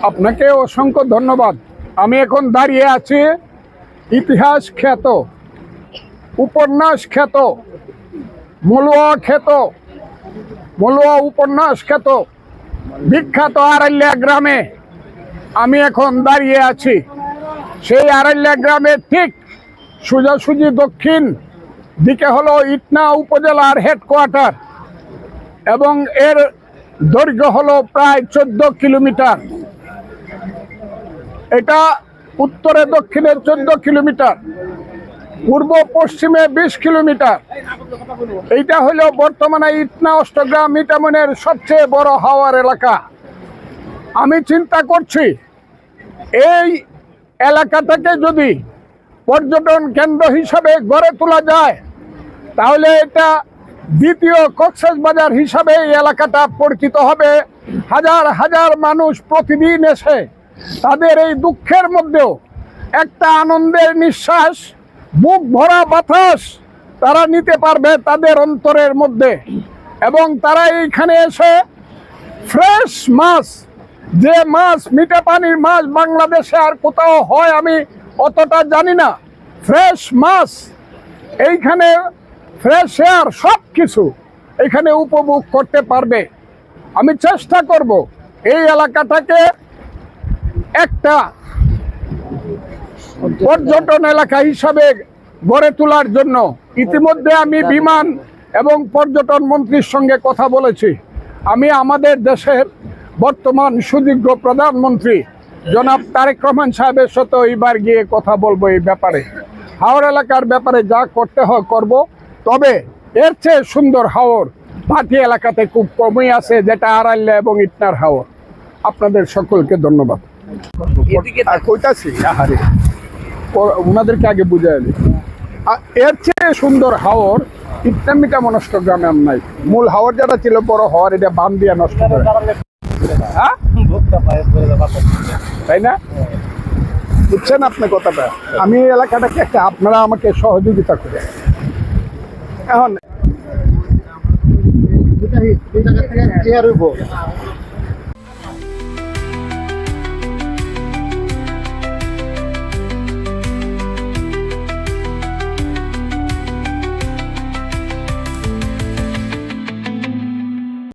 আপনাকে অসংখ্য ধন্যবাদ। আমি এখন দাঁড়িয়ে আছি ইতিহাস খ্যাত, উপন্যাস খ্যাত, মলুয়া উপন্যাস খ্যাত বিখ্যাত আড়াইলিয়া গ্রামে আমি এখন দাঁড়িয়ে আছি। সেই আড়াইলিয়া গ্রামের ঠিক সোজাসুজি দক্ষিণ দিকে হলো ইটনা উপজেলার হেডকোয়ার্টার এবং এর দৈর্ঘ্য হলো প্রায় 14 কিলোমিটার। এটা উত্তরে দক্ষিণে 14 কিলোমিটার, পূর্ব পশ্চিমে 20 কিলোমিটার। এইটা হলো বর্তমানে ইটনা অষ্টগ্রাম মিঠামনের সবচেয়ে বড় হাওয়ার এলাকা। আমি চিন্তা করছি এই এলাকাটাকে যদি পর্যটন কেন্দ্র হিসাবে গড়ে তোলা যায় তাহলে এটা দ্বিতীয় কক্সবাজার হিসাবে এই এলাকাটা পরিচিত হবে। হাজার হাজার মানুষ প্রতিদিন এসে তাদের এই দুঃখের মধ্যেও একটা আনন্দের নিঃশ্বাস, বুক ভরা বাতাস তারা নিতে পারবে তাদের অন্তরের মধ্যে। এবং তারা এইখানে এসে ফ্রেশ মাছ, যে মাছ মিঠা পানির মাছ বাংলাদেশে আর কোথাও হয় আমি অতটা জানি না, ফ্রেশ মাছ এইখানে, ফ্রেশ এয়ার, সব কিছু এখানে উপভোগ করতে পারবে। আমি চেষ্টা করব এই এলাকাটাকে একটা পর্যটন এলাকা হিসাবে গড়ে তোলার জন্য ইতিমধ্যে আমি বিমান এবং পর্যটন মন্ত্রীর সঙ্গে কথা বলেছি। আমি আমাদের দেশের বর্তমান সুযোগ্য প্রধানমন্ত্রী জনাব তারেক রহমান সাহেবের সাথে এইবার গিয়ে কথা বলবো এই ব্যাপারে। হাওর এলাকার ব্যাপারে যা করতে হয় করব, তবে এর চেয়ে সুন্দর হাওর বাকি এলাকাতে খুব কমই আছে, যেটা আড়াইলিয়া এবং ইটনার হাওর। আপনাদের সকলকে ধন্যবাদ। কইতাছি ওনাদেরকে আগে বুঝাই দিই, এর চেয়ে সুন্দর হাওর ইটনা মিঠামন অষ্টগ্রামে নাই। মূল হাওর যেটা ছিল বড় হাওর, এটা বান দিয়ে নষ্ট করে, তাই না? বুঝছেন আপনি কথাটা? আমি এই এলাকাটাকে একটা, আপনারা আমাকে সহযোগিতা করে এখন